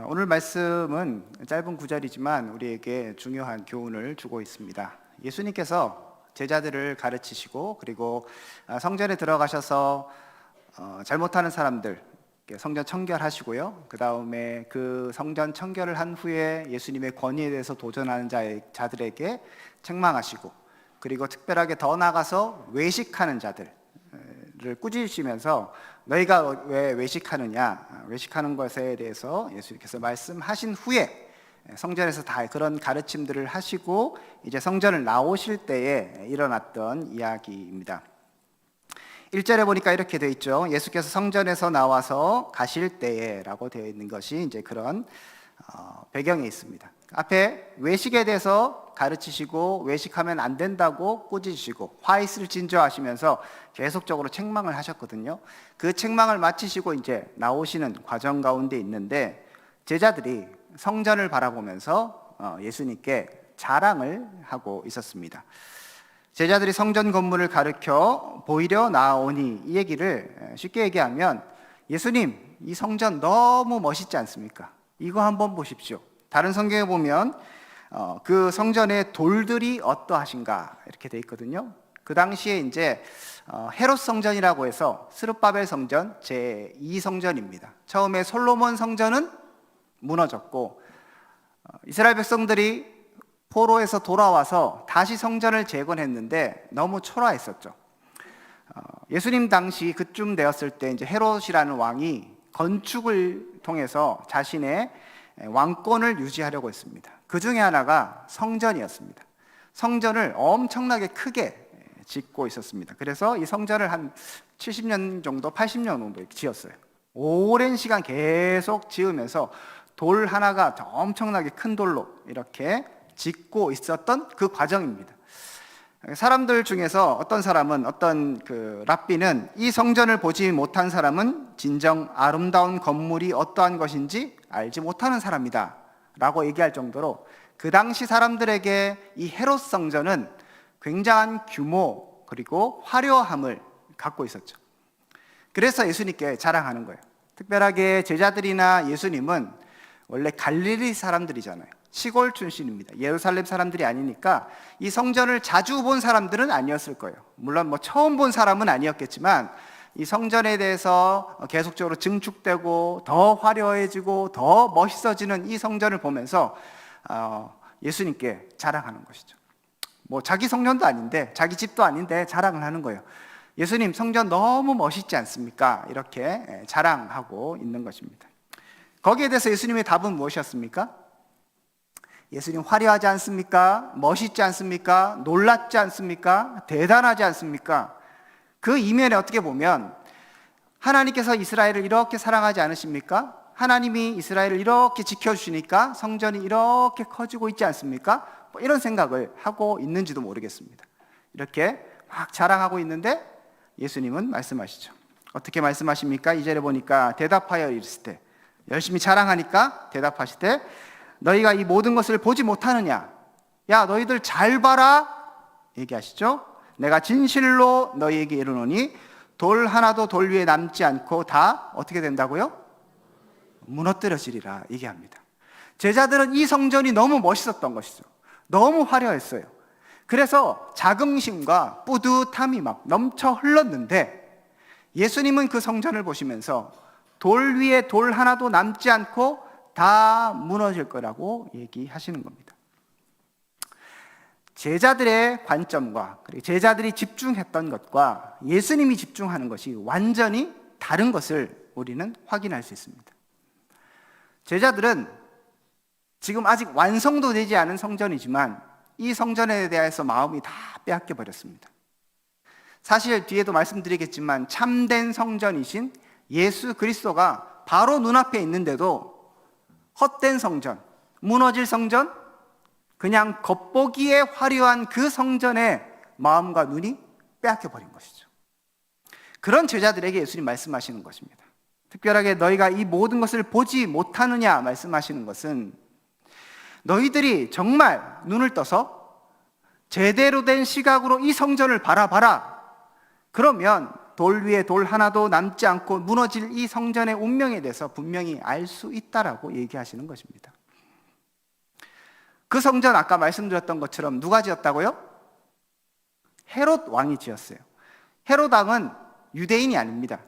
오늘 말씀은 짧은 구절이지만 우리에게 중요한 교훈을 주고 있습니다. 예수님께서 제자들을 가르치시고 그리고 성전에 들어가셔서 잘못하는 사람들 성전 청결하시고요. 그 다음에 그 성전 청결을 한 후에 예수님의 권위에 대해서 도전하는 자들에게 책망하시고, 그리고 특별하게 더 나아가서 외식하는 자들을 꾸짖으시면서 너희가 왜 외식하는 것에 대해서 예수님께서 말씀하신 후에 성전에서 다 그런 가르침들을 하시고 이제 성전을 나오실 때에 일어났던 이야기입니다. 1절에 보니까 이렇게 되어 있죠. 예수께서 성전에서 나와서 가실 때에 라고 되어 있는 것이 이제 그런 배경에 있습니다. 앞에 외식에 대해서 가르치시고 외식하면 안 된다고 꾸짖으시고 화이스를 진저하시면서 계속적으로 책망을 하셨거든요. 그 책망을 마치시고 이제 나오시는 과정 가운데 있는데, 제자들이 성전을 바라보면서 예수님께 자랑을 하고 있었습니다. 제자들이 성전 건물을 가르쳐 보이려 나오니, 이 얘기를 쉽게 얘기하면 예수님, 이 성전 너무 멋있지 않습니까? 이거 한번 보십시오. 다른 성경에 보면 그 성전의 돌들이 어떠하신가 이렇게 돼 있거든요. 그 당시에 이제 헤롯 성전이라고 해서 스룹바벨 성전 제2성전입니다. 처음에 솔로몬 성전은 무너졌고 이스라엘 백성들이 포로에서 돌아와서 다시 성전을 재건했는데 너무 초라했었죠. 예수님 당시 그쯤 되었을 때 이제 헤롯이라는 왕이 건축을 통해서 자신의 왕권을 유지하려고 했습니다. 그 중에 하나가 성전이었습니다. 성전을 엄청나게 크게 짓고 있었습니다. 그래서 이 성전을 한 70년 정도, 80년 정도 지었어요. 오랜 시간 계속 지으면서 돌 하나가 엄청나게 큰 돌로 이렇게 짓고 있었던 그 과정입니다. 사람들 중에서 어떤 사람은, 어떤 랍비는 이 성전을 보지 못한 사람은 진정 아름다운 건물이 어떠한 것인지 알지 못하는 사람이다 라고 얘기할 정도로 그 당시 사람들에게 이 헤롯 성전은 굉장한 규모 그리고 화려함을 갖고 있었죠. 그래서 예수님께 자랑하는 거예요. 특별하게 제자들이나 예수님은 원래 갈릴리 사람들이잖아요. 시골 출신입니다. 예루살렘 사람들이 아니니까 이 성전을 자주 본 사람들은 아니었을 거예요. 물론 처음 본 사람은 아니었겠지만 이 성전에 대해서 계속적으로 증축되고 더 화려해지고 더 멋있어지는 이 성전을 보면서 예수님께 자랑하는 것이죠. 자기 성전도 아닌데, 자기 집도 아닌데 자랑을 하는 거예요. 예수님, 성전 너무 멋있지 않습니까? 이렇게 자랑하고 있는 것입니다. 거기에 대해서 예수님의 답은 무엇이었습니까? 예수님 화려하지 않습니까? 멋있지 않습니까? 놀랍지 않습니까? 대단하지 않습니까? 그 이면에 어떻게 보면 하나님께서 이스라엘을 이렇게 사랑하지 않으십니까? 하나님이 이스라엘을 이렇게 지켜주시니까 성전이 이렇게 커지고 있지 않습니까? 이런 생각을 하고 있는지도 모르겠습니다. 이렇게 막 자랑하고 있는데 예수님은 말씀하시죠. 어떻게 말씀하십니까? 2절에 보니까 대답하여 이르시되, 열심히 자랑하니까 대답하시되, 너희가 이 모든 것을 보지 못하느냐? 야, 너희들 잘 봐라 얘기하시죠. 내가 진실로 너희에게 이르노니 돌 하나도 돌 위에 남지 않고 다 어떻게 된다고요? 무너뜨려지리라 얘기합니다. 제자들은 이 성전이 너무 멋있었던 것이죠. 너무 화려했어요. 그래서 자긍심과 뿌듯함이 막 넘쳐 흘렀는데 예수님은 그 성전을 보시면서 돌 위에 돌 하나도 남지 않고 다 무너질 거라고 얘기하시는 겁니다. 제자들의 관점과 그리고 제자들이 집중했던 것과 예수님이 집중하는 것이 완전히 다른 것을 우리는 확인할 수 있습니다. 제자들은 지금 아직 완성도 되지 않은 성전이지만 이 성전에 대해서 마음이 다 빼앗겨 버렸습니다. 사실 뒤에도 말씀드리겠지만 참된 성전이신 예수 그리스도가 바로 눈앞에 있는데도 헛된 성전, 무너질 성전, 그냥 겉보기에 화려한 그 성전에 마음과 눈이 빼앗겨 버린 것이죠. 그런 제자들에게 예수님 말씀하시는 것입니다. 특별하게 너희가 이 모든 것을 보지 못하느냐 말씀하시는 것은 너희들이 정말 눈을 떠서 제대로 된 시각으로 이 성전을 바라봐라. 그러면 돌 위에 돌 하나도 남지 않고 무너질 이 성전의 운명에 대해서 분명히 알 수 있다라고 얘기하시는 것입니다. 그 성전 아까 말씀드렸던 것처럼 누가 지었다고요? 헤롯 왕이 지었어요. 헤롯 왕은 유대인이 아닙니다.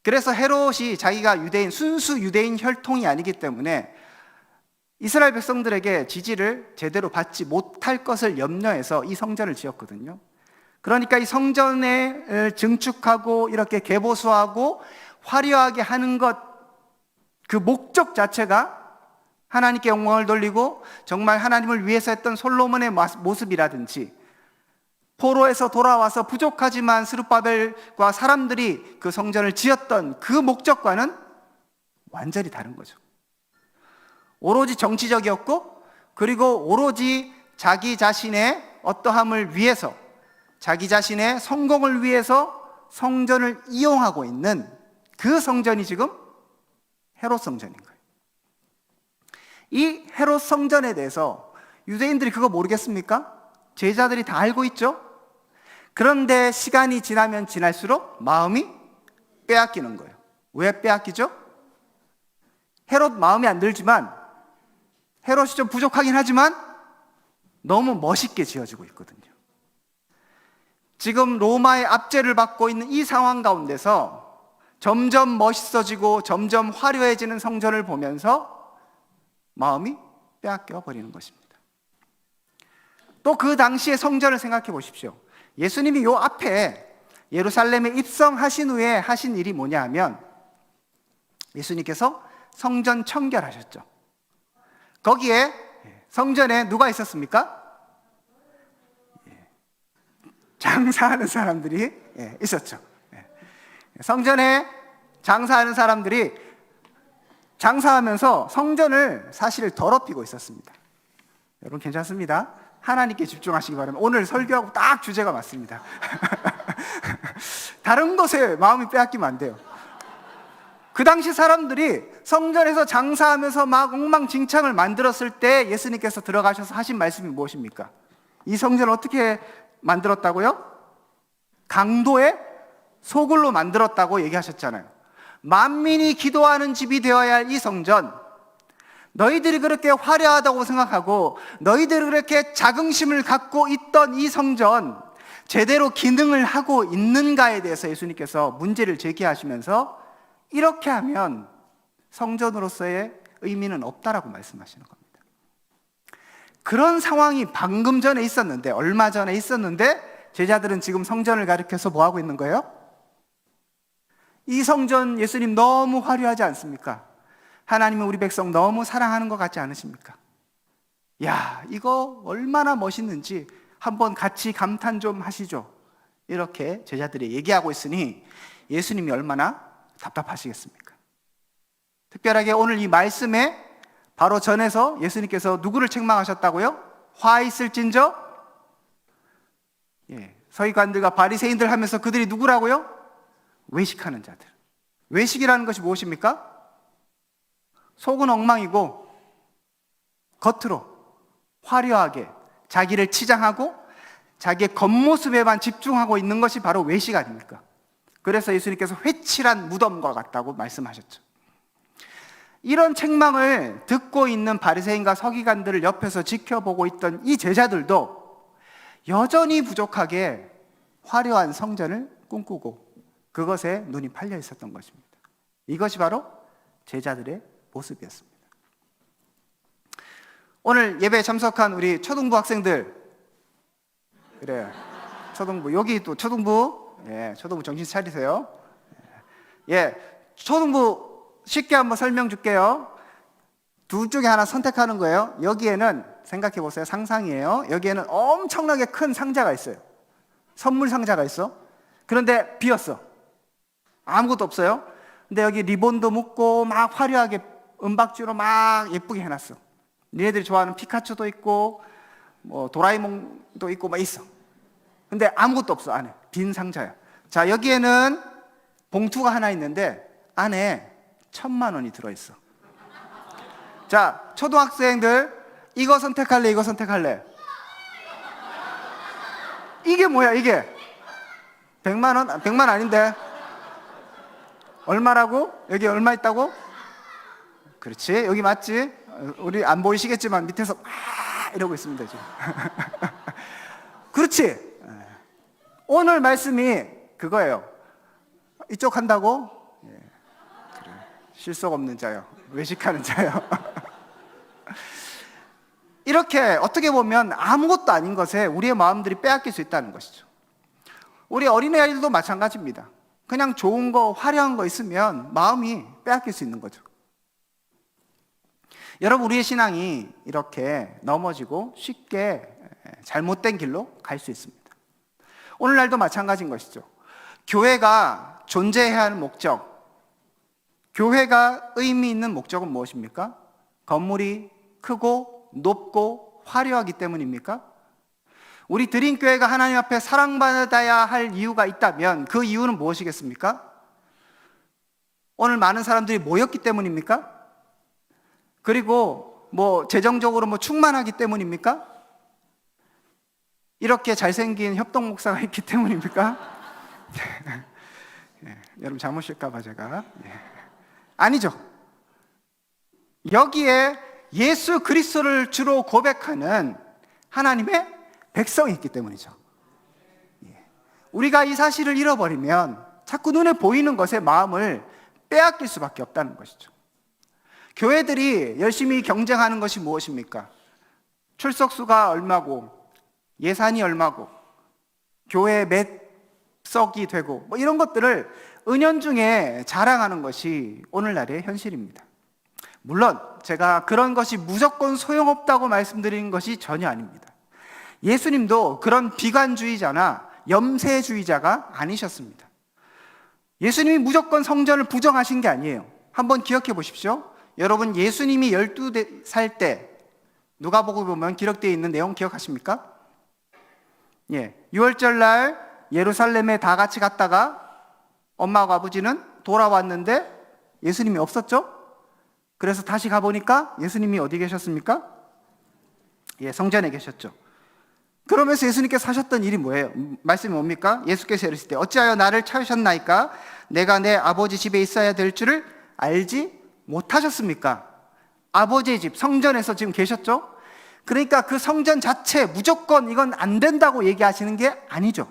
그래서 헤롯이 자기가 유대인, 순수 유대인 혈통이 아니기 때문에 이스라엘 백성들에게 지지를 제대로 받지 못할 것을 염려해서 이 성전을 지었거든요. 그러니까 이 성전을 증축하고 이렇게 개보수하고 화려하게 하는 것, 그 목적 자체가 하나님께 영광을 돌리고 정말 하나님을 위해서 했던 솔로몬의 모습이라든지, 포로에서 돌아와서 부족하지만 스룹바벨과 사람들이 그 성전을 지었던 그 목적과는 완전히 다른 거죠. 오로지 정치적이었고, 그리고 오로지 자기 자신의 어떠함을 위해서, 자기 자신의 성공을 위해서 성전을 이용하고 있는 그 성전이 지금 헤롯 성전인 거예요. 이 헤롯 성전에 대해서 유대인들이 그거 모르겠습니까? 제자들이 다 알고 있죠? 그런데 시간이 지나면 지날수록 마음이 빼앗기는 거예요. 왜 빼앗기죠? 헤롯 마음에 안 들지만, 헤롯이 좀 부족하긴 하지만 너무 멋있게 지어지고 있거든요. 지금 로마의 압제를 받고 있는 이 상황 가운데서 점점 멋있어지고 점점 화려해지는 성전을 보면서 마음이 빼앗겨 버리는 것입니다. 또 그 당시의 성전을 생각해 보십시오. 예수님이 요 앞에 예루살렘에 입성하신 후에 하신 일이 뭐냐 하면, 예수님께서 성전 청결하셨죠. 거기에 성전에 누가 있었습니까? 장사하는 사람들이 있었죠. 성전에 장사하는 사람들이 장사하면서 성전을 사실 더럽히고 있었습니다. 여러분 괜찮습니다. 하나님께 집중하시기 바랍니다. 오늘 설교하고 딱 주제가 맞습니다. 다른 것에 마음이 빼앗기면 안 돼요. 그 당시 사람들이 성전에서 장사하면서 막 엉망진창을 만들었을 때 예수님께서 들어가셔서 하신 말씀이 무엇입니까? 이 성전을 어떻게 만들었다고요? 강도의 소굴로 만들었다고 얘기하셨잖아요. 만민이 기도하는 집이 되어야 할 이 성전, 너희들이 그렇게 화려하다고 생각하고 너희들이 그렇게 자긍심을 갖고 있던 이 성전, 제대로 기능을 하고 있는가에 대해서 예수님께서 문제를 제기하시면서 이렇게 하면 성전으로서의 의미는 없다라고 말씀하시는 겁니다. 그런 상황이 방금 전에 있었는데, 얼마 전에 있었는데, 제자들은 지금 성전을 가리켜서 뭐 하고 있는 거예요? 이 성전 예수님 너무 화려하지 않습니까? 하나님은 우리 백성 너무 사랑하는 것 같지 않으십니까? 야, 이거 얼마나 멋있는지 한번 같이 감탄 좀 하시죠. 이렇게 제자들이 얘기하고 있으니 예수님이 얼마나 답답하시겠습니까? 특별하게 오늘 이 말씀에 바로 전에서 예수님께서 누구를 책망하셨다고요? 화 있을진저? 서기관들과 바리새인들 하면서 그들이 누구라고요? 외식하는 자들. 외식이라는 것이 무엇입니까? 속은 엉망이고 겉으로 화려하게 자기를 치장하고 자기의 겉모습에만 집중하고 있는 것이 바로 외식 아닙니까? 그래서 예수님께서 회칠한 무덤과 같다고 말씀하셨죠. 이런 책망을 듣고 있는 바리새인과 서기관들을 옆에서 지켜보고 있던 이 제자들도 여전히 부족하게 화려한 성전을 꿈꾸고 그것에 눈이 팔려 있었던 것입니다. 이것이 바로 제자들의 모습이었습니다. 오늘 예배에 참석한 우리 초등부 학생들, 그래요, 초등부, 여기 또 초등부, 초등부 정신 차리세요. 초등부 쉽게 한번 설명 줄게요. 둘 중에 하나 선택하는 거예요. 여기에는 생각해 보세요. 상상이에요. 여기에는 엄청나게 큰 상자가 있어요. 선물 상자가 있어. 그런데 비었어. 아무것도 없어요. 근데 여기 리본도 묶고 막 화려하게 은박지로 막 예쁘게 해놨어. 니네들이 좋아하는 피카츄도 있고 뭐 도라에몽도 있고 막 있어. 근데 아무것도 없어. 안에 빈 상자야. 자, 여기에는 봉투가 하나 있는데 안에 1,000만 원이 들어있어. 자, 초등학생들 이거 선택할래, 이거 선택할래? 이게 뭐야, 이게? 100만 원? 100만 아닌데. 얼마라고? 여기 얼마 있다고? 그렇지, 여기 맞지? 우리 안 보이시겠지만 밑에서 막 이러고 있습니다 지금. 그렇지. 오늘 말씀이 그거예요. 이쪽 한다고? 예. 그래. 실속 없는 자요, 외식하는 자요. 이렇게 어떻게 보면 아무것도 아닌 것에 우리의 마음들이 빼앗길 수 있다는 것이죠. 우리 어린애들도 마찬가지입니다. 그냥 좋은 거, 화려한 거 있으면 마음이 빼앗길 수 있는 거죠. 여러분, 우리의 신앙이 이렇게 넘어지고 쉽게 잘못된 길로 갈 수 있습니다. 오늘날도 마찬가지인 것이죠. 교회가 존재해야 하는 목적, 교회가 의미 있는 목적은 무엇입니까? 건물이 크고 높고 화려하기 때문입니까? 우리 드림교회가 하나님 앞에 사랑받아야 할 이유가 있다면 그 이유는 무엇이겠습니까? 오늘 많은 사람들이 모였기 때문입니까? 그리고 재정적으로 충만하기 때문입니까? 이렇게 잘생긴 협동 목사가 있기 때문입니까? 여러분 잘못일까봐 제가. 아니죠. 여기에 예수 그리스도를 주로 고백하는 하나님의 백성이 있기 때문이죠. 우리가 이 사실을 잃어버리면 자꾸 눈에 보이는 것에 마음을 빼앗길 수밖에 없다는 것이죠. 교회들이 열심히 경쟁하는 것이 무엇입니까? 출석수가 얼마고, 예산이 얼마고, 교회 몇 석이 되고 이런 것들을 은연중에 자랑하는 것이 오늘날의 현실입니다. 물론 제가 그런 것이 무조건 소용없다고 말씀드리는 것이 전혀 아닙니다. 예수님도 그런 비관주의자나 염세주의자가 아니셨습니다. 예수님이 무조건 성전을 부정하신 게 아니에요. 한번 기억해 보십시오. 여러분, 예수님이 12살 때 누가복음 보면 기록되어 있는 내용 기억하십니까? 6월절 날 예루살렘에 다 같이 갔다가 엄마하고 아버지는 돌아왔는데 예수님이 없었죠? 그래서 다시 가보니까 예수님이 어디 계셨습니까? 성전에 계셨죠. 그러면서 예수님께서 하셨던 일이 뭐예요? 말씀이 뭡니까? 예수께서 이르실 때 어찌하여 나를 찾으셨나이까? 내가 내 아버지 집에 있어야 될 줄을 알지 못하셨습니까? 아버지의 집, 성전에서 지금 계셨죠? 그러니까 그 성전 자체 무조건 이건 안 된다고 얘기하시는 게 아니죠.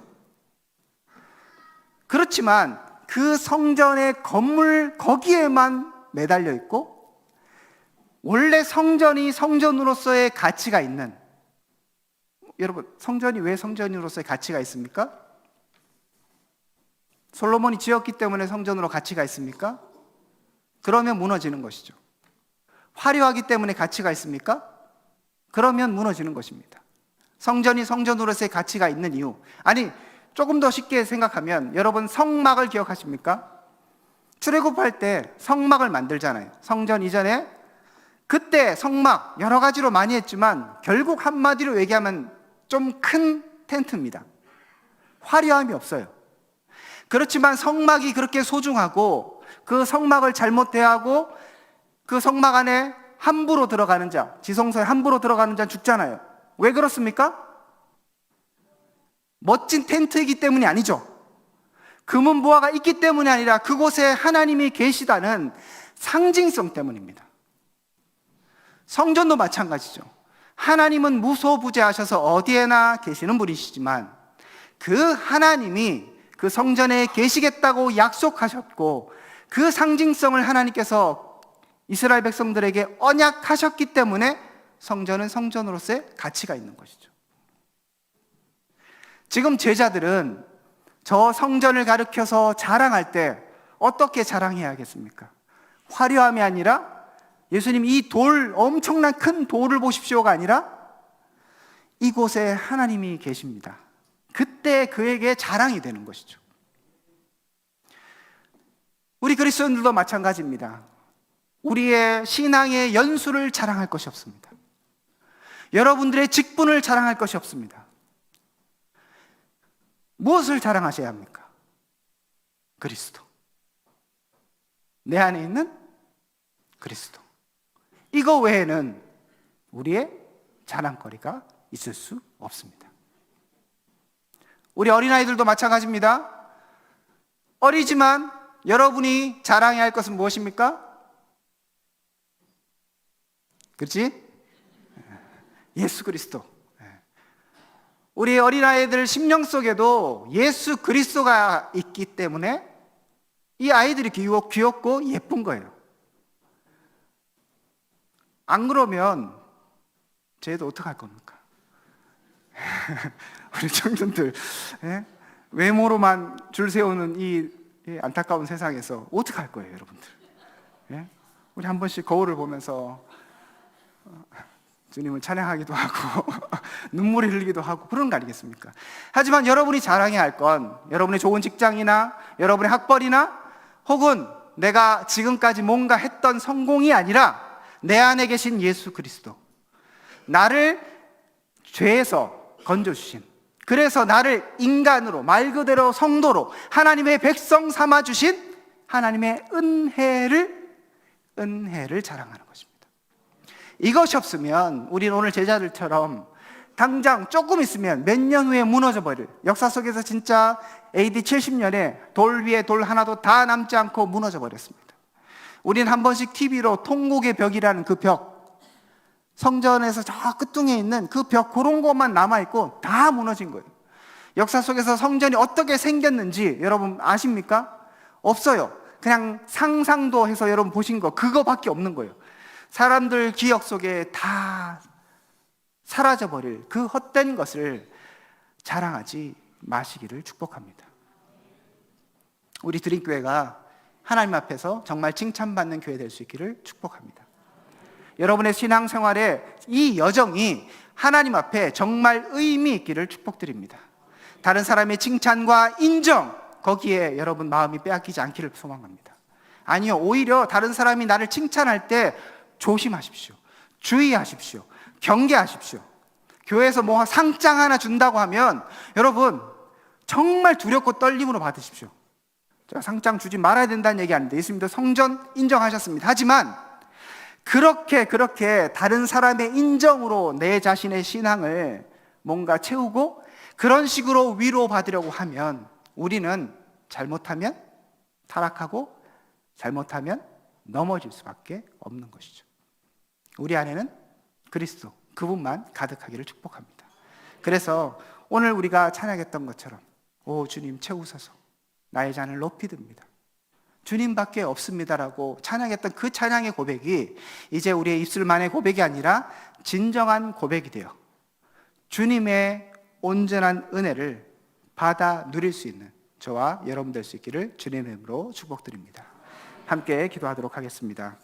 그렇지만 그 성전의 건물 거기에만 매달려 있고, 원래 성전이 성전으로서의 가치가 있는, 여러분, 성전이 왜 성전으로서의 가치가 있습니까? 솔로몬이 지었기 때문에 성전으로 가치가 있습니까? 그러면 무너지는 것이죠. 화려하기 때문에 가치가 있습니까? 그러면 무너지는 것입니다. 성전이 성전으로서의 가치가 있는 이유, 아니 조금 더 쉽게 생각하면 여러분 성막을 기억하십니까? 출애굽할 때 성막을 만들잖아요. 성전 이전에. 그때 성막 여러 가지로 많이 했지만 결국 한마디로 얘기하면 좀 큰 텐트입니다. 화려함이 없어요. 그렇지만 성막이 그렇게 소중하고 그 성막을 잘못 대하고 그 성막 안에 함부로 들어가는 자, 지성소에 함부로 들어가는 자는 죽잖아요. 왜 그렇습니까? 멋진 텐트이기 때문이 아니죠. 금은보화가 있기 때문이 아니라 그곳에 하나님이 계시다는 상징성 때문입니다. 성전도 마찬가지죠. 하나님은 무소부재하셔서 어디에나 계시는 분이시지만 그 하나님이 그 성전에 계시겠다고 약속하셨고 그 상징성을 하나님께서 이스라엘 백성들에게 언약하셨기 때문에 성전은 성전으로서의 가치가 있는 것이죠. 지금 제자들은 저 성전을 가리켜서 자랑할 때 어떻게 자랑해야겠습니까? 화려함이 아니라 예수님 이 돌, 엄청난 큰 돌을 보십시오가 아니라 이곳에 하나님이 계십니다. 그때 그에게 자랑이 되는 것이죠. 우리 그리스도인들도 마찬가지입니다. 우리의 신앙의 연수를 자랑할 것이 없습니다. 여러분들의 직분을 자랑할 것이 없습니다. 무엇을 자랑하셔야 합니까? 그리스도. 내 안에 있는 그리스도. 이거 외에는 우리의 자랑거리가 있을 수 없습니다. 우리 어린아이들도 마찬가지입니다. 어리지만 여러분이 자랑해야 할 것은 무엇입니까? 그렇지? 예수 그리스도. 우리 어린아이들 심령 속에도 예수 그리스도가 있기 때문에 이 아이들이 귀엽고 예쁜 거예요. 안 그러면 쟤도 어떡할 겁니까? 우리 청년들, 외모로만 줄 세우는 이 안타까운 세상에서 어떡할 거예요, 여러분들? 우리 한 번씩 거울을 보면서 주님을 찬양하기도 하고 눈물이 흘리기도 하고 그런 거 아니겠습니까? 하지만 여러분이 자랑해야 할 건 여러분의 좋은 직장이나 여러분의 학벌이나 혹은 내가 지금까지 뭔가 했던 성공이 아니라 내 안에 계신 예수 그리스도, 나를 죄에서 건져주신, 그래서 나를 인간으로, 말 그대로 성도로 하나님의 백성 삼아주신 하나님의 은혜를 자랑하는 것입니다. 이것이 없으면 우리는 오늘 제자들처럼 당장 조금 있으면 몇 년 후에 무너져 버릴, 역사 속에서 진짜 AD 70년에 돌 위에 돌 하나도 다 남지 않고 무너져 버렸습니다. 우리는 한 번씩 TV로 통곡의 벽이라는 그 벽, 성전에서 저 끝둥에 있는 그 벽, 그런 것만 남아있고 다 무너진 거예요. 역사 속에서 성전이 어떻게 생겼는지 여러분 아십니까? 없어요. 그냥 상상도 해서 여러분 보신 거 그거밖에 없는 거예요. 사람들 기억 속에 다 사라져버릴 그 헛된 것을 자랑하지 마시기를 축복합니다. 우리 드림교회가 하나님 앞에서 정말 칭찬받는 교회 될 수 있기를 축복합니다. 여러분의 신앙생활에 이 여정이 하나님 앞에 정말 의미 있기를 축복드립니다. 다른 사람의 칭찬과 인정, 거기에 여러분 마음이 빼앗기지 않기를 소망합니다. 아니요, 오히려 다른 사람이 나를 칭찬할 때 조심하십시오. 주의하십시오. 경계하십시오. 교회에서 뭐 상장 하나 준다고 하면 여러분 정말 두렵고 떨림으로 받으십시오. 제가 상장 주지 말아야 된다는 얘기 아닌데, 예수님도 성전 인정하셨습니다. 하지만 그렇게 다른 사람의 인정으로 내 자신의 신앙을 뭔가 채우고 그런 식으로 위로받으려고 하면 우리는 잘못하면 타락하고 잘못하면 넘어질 수밖에 없는 것이죠. 우리 안에는 그리스도, 그분만 가득하기를 축복합니다. 그래서 오늘 우리가 찬양했던 것처럼 오 주님 채우소서, 나의 잔을 높이 듭니다, 주님밖에 없습니다라고 찬양했던 그 찬양의 고백이 이제 우리의 입술만의 고백이 아니라 진정한 고백이 되어 주님의 온전한 은혜를 받아 누릴 수 있는 저와 여러분 될 수 있기를 주님의 이름으로 축복드립니다. 함께 기도하도록 하겠습니다.